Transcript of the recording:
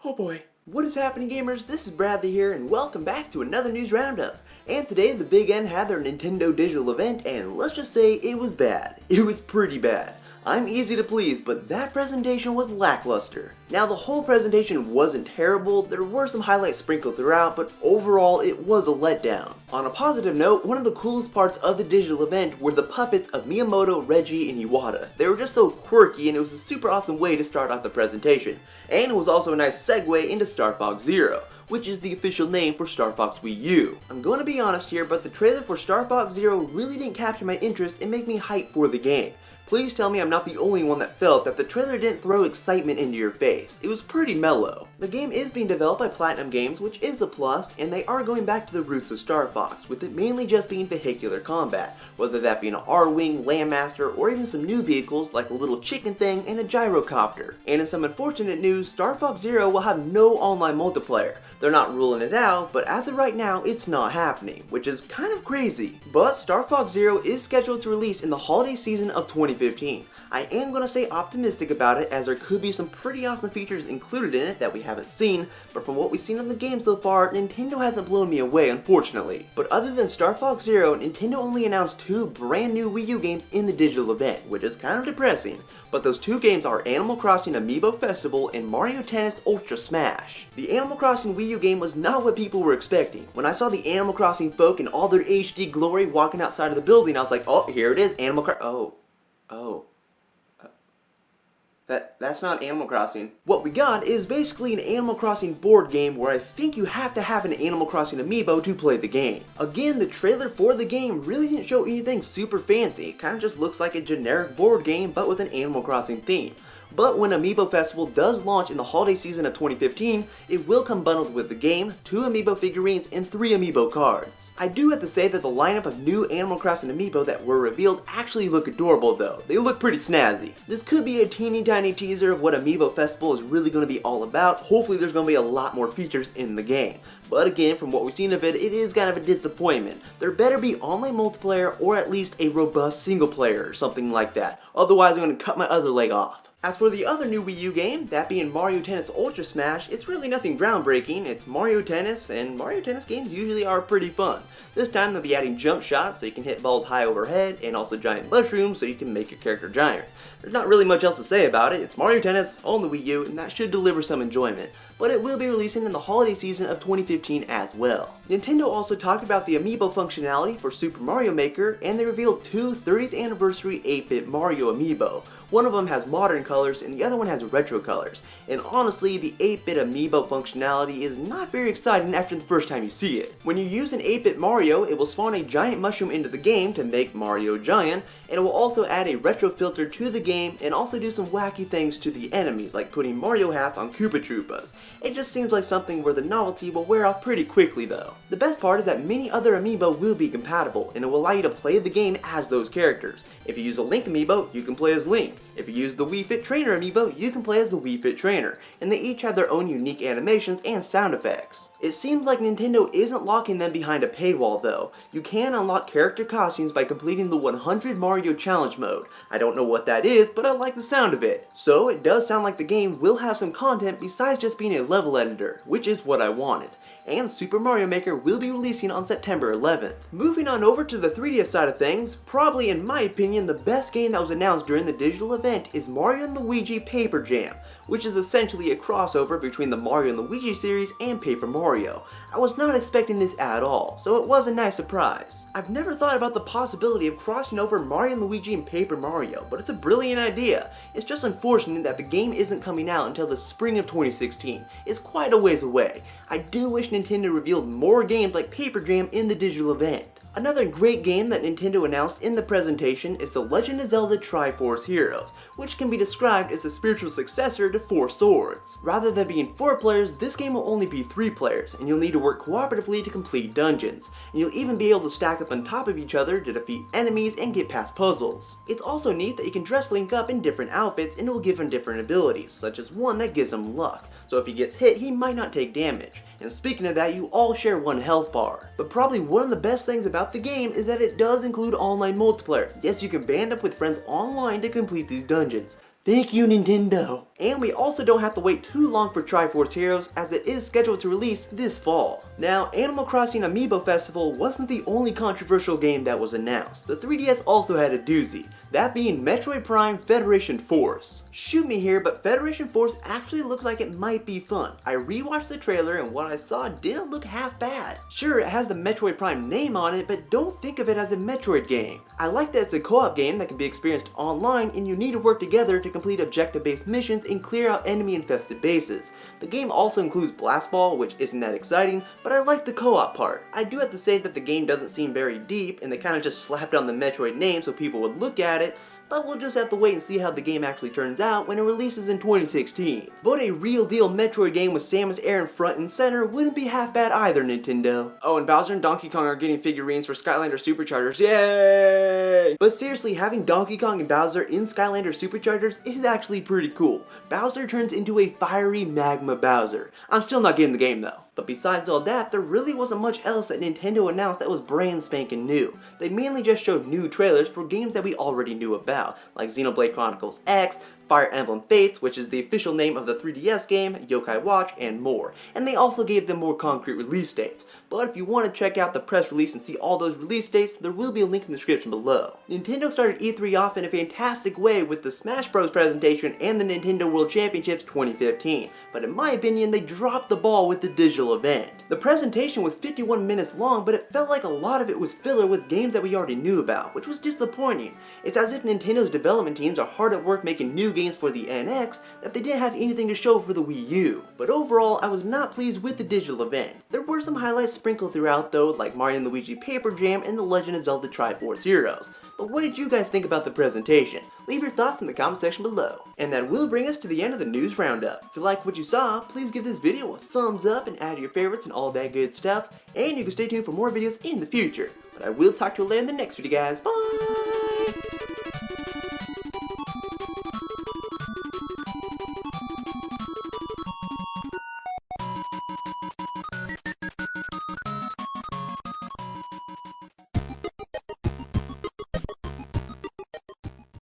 Oh boy. What is happening, gamers? This is Bradley here, and welcome back to another news roundup. And today, the Big N had their Nintendo digital event, and let's just say it was bad. It was pretty bad. I'm easy to please, but that presentation was lackluster. Now, the whole presentation wasn't terrible, there were some highlights sprinkled throughout, but overall, it was a letdown. On a positive note, one of the coolest parts of the digital event were the puppets of Miyamoto, Reggie, and Iwata. They were just so quirky, and it was a super awesome way to start off the presentation. And it was also a nice segue into Star Fox Zero, which is the official name for Star Fox Wii U. I'm going to be honest here, but the trailer for Star Fox Zero really didn't capture my interest and make me hyped for the game. Please tell me I'm not the only one that felt that the trailer didn't throw excitement into your face. It was pretty mellow. The game is being developed by Platinum Games, which is a plus, and they are going back to the roots of Star Fox, with it mainly just being vehicular combat, whether that be an R-Wing, Landmaster, or even some new vehicles like a little chicken thing and a gyrocopter. And in some unfortunate news, Star Fox Zero will have no online multiplayer. They're not ruling it out, but as of right now, it's not happening, which is kind of crazy. But Star Fox Zero is scheduled to release in the holiday season of 2015. I am going to stay optimistic about it, as there could be some pretty awesome features included in it that we haven't seen, but from what we've seen of the game so far, Nintendo hasn't blown me away, unfortunately. But other than Star Fox Zero, Nintendo only announced 2 brand new Wii U games in the digital event, which is kind of depressing. But those 2 games are Animal Crossing Amiibo Festival and Mario Tennis Ultra Smash. The Animal Crossing Wii U game was not what people were expecting. When I saw the Animal Crossing folk in all their HD glory walking outside of the building, I was like, oh, here it is, Animal Crossing. That's not Animal Crossing. What we got is basically an Animal Crossing board game where I think you have to have an Animal Crossing amiibo to play the game. Again, the trailer for the game really didn't show anything super fancy. It kind of just looks like a generic board game but with an Animal Crossing theme. But when Amiibo Festival does launch in the holiday season of 2015, it will come bundled with the game, 2 Amiibo figurines, and 3 Amiibo cards. I do have to say that the lineup of new Animal Crossing Amiibo that were revealed actually look adorable though. They look pretty snazzy. This could be a teeny tiny teaser of what Amiibo Festival is really going to be all about. Hopefully there's going to be a lot more features in the game. But again, from what we've seen of it, it is kind of a disappointment. There better be online multiplayer or at least a robust single player or something like that. Otherwise I'm going to cut my other leg off. As for the other new Wii U game, that being Mario Tennis Ultra Smash, it's really nothing groundbreaking. It's Mario Tennis, and Mario Tennis games usually are pretty fun. This time they'll be adding jump shots so you can hit balls high overhead, and also giant mushrooms so you can make your character giant. There's not really much else to say about it. It's Mario Tennis on the Wii U, and that should deliver some enjoyment. But it will be releasing in the holiday season of 2015 as well. Nintendo also talked about the Amiibo functionality for Super Mario Maker, and they revealed 2 30th anniversary 8-bit Mario Amiibo. One of them has modern colors and the other one has retro colors. And honestly, the 8-bit Amiibo functionality is not very exciting after the first time you see it. When you use an 8-bit Mario, it will spawn a giant mushroom into the game to make Mario giant, and it will also add a retro filter to the game and also do some wacky things to the enemies, like putting Mario hats on Koopa Troopas. It just seems like something where the novelty will wear off pretty quickly though. The best part is that many other Amiibo will be compatible, and it will allow you to play the game as those characters. If you use a Link Amiibo, you can play as Link. If you use the Wii Fit Trainer Amiibo, you can play as the Wii Fit Trainer, and they each have their own unique animations and sound effects. It seems like Nintendo isn't locking them behind a paywall though. You can unlock character costumes by completing the 100 Mario Challenge mode. I don't know what that is, but I like the sound of it. So it does sound like the game will have some content besides just being a level editor, which is what I wanted. And Super Mario Maker will be releasing on September 11th. Moving on over to the 3DS side of things, probably in my opinion the best game that was announced during the digital event is Mario & Luigi Paper Jam, which is essentially a crossover between the Mario & Luigi series and Paper Mario. I was not expecting this at all, so it was a nice surprise. I've never thought about the possibility of crossing over Mario & Luigi and Paper Mario, but it's a brilliant idea. It's just unfortunate that the game isn't coming out until the spring of 2016. It's quite a ways away. I do wish Nintendo revealed more games like Paper Jam in the digital event. Another great game that Nintendo announced in the presentation is The Legend of Zelda Triforce Heroes, which can be described as the spiritual successor to 4 Swords. Rather than being 4 players, this game will only be 3 players, and you'll need to work cooperatively to complete dungeons. And you'll even be able to stack up on top of each other to defeat enemies and get past puzzles. It's also neat that you can dress Link up in different outfits and it will give him different abilities, such as one that gives him luck. So if he gets hit, he might not take damage. And speaking of that, you all share 1 health bar. But probably one of the best things about the game is that it does include online multiplayer. Yes, you can band up with friends online to complete these dungeons. Thank you, Nintendo! And we also don't have to wait too long for Triforce Heroes, as it is scheduled to release this fall. Now, Animal Crossing Amiibo Festival wasn't the only controversial game that was announced. The 3DS also had a doozy, that being Metroid Prime Federation Force. Shoot me here, but Federation Force actually looks like it might be fun. I rewatched the trailer and what I saw didn't look half bad. Sure, it has the Metroid Prime name on it, but don't think of it as a Metroid game. I like that it's a co-op game that can be experienced online and you need to work together to complete objective-based missions and clear out enemy-infested bases. The game also includes Blast Ball, which isn't that exciting, but I like the co-op part. I do have to say that the game doesn't seem very deep and they kind of just slapped on the Metroid name so people would look at it, but we'll just have to wait and see how the game actually turns out when it releases in 2016. But a real deal Metroid game with Samus Aran front and center wouldn't be half bad either, Nintendo. Oh, and Bowser and Donkey Kong are getting figurines for Skylander Superchargers, yay! But seriously, having Donkey Kong and Bowser in Skylander Superchargers is actually pretty cool. Bowser turns into a fiery magma Bowser. I'm still not getting the game though. But besides all that, there really wasn't much else that Nintendo announced that was brand spanking new. They mainly just showed new trailers for games that we already knew about, like Xenoblade Chronicles X, Fire Emblem Fates, which is the official name of the 3DS game, Yokai Watch, and more. And they also gave them more concrete release dates. But if you want to check out the press release and see all those release dates, there will be a link in the description below. Nintendo started E3 off in a fantastic way with the Smash Bros presentation and the Nintendo World Championships 2015, but in my opinion they dropped the ball with the digital event. The presentation was 51 minutes long, but it felt like a lot of it was filler with games that we already knew about, which was disappointing. It's as if Nintendo's development teams are hard at work making new games for the NX that they didn't have anything to show for the Wii U. But overall, I was not pleased with the digital event. There were some highlights sprinkled throughout though, like Mario & Luigi Paper Jam and The Legend of Zelda Triforce Heroes. But what did you guys think about the presentation? Leave your thoughts in the comment section below. And that will bring us to the end of the news roundup. If you liked what you saw, please give this video a thumbs up and add your favorites and all that good stuff. And you can stay tuned for more videos in the future. But I will talk to you later in the next video, guys. Bye!